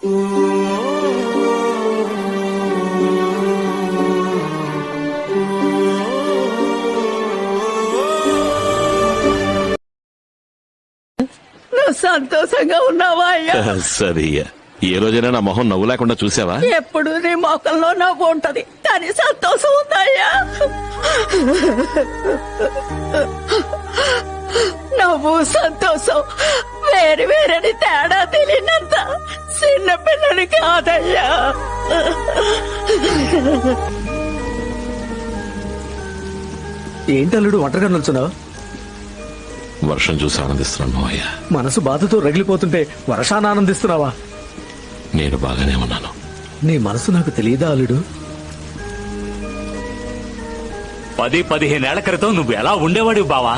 నువ్వు సంతోషంగా ఉన్నావా అయ్యా? సరే, ఏ రోజైనా నా మొహం నవ్వు లేకుండా చూసావా? ఎప్పుడు నీ మొక్కల్లో నవ్వు ఉంటది, కానీ సంతోషం ఉందయ్యా. నవ్వు సంతోషం వేరు వేరని తేడా తెలియనంత చిన్న పిల్లని కాదయ్యా. ఏంటల్లుడు ఒంటరిగా నిల్చున్నావు? వర్షం చూసి ఆనందిస్తున్నాను మావయ్య. మనసు బాధతో రగిలిపోతుంటే వర్షాన్ని ఆనందిస్తున్నావా? నేను బాగానే ఉన్నాను. నీ మనసు నాకు తెలియదా అల్లుడు? 10-15 ఏళ్ల క్రితం నువ్వు ఎలా ఉండేవాడివి బావా?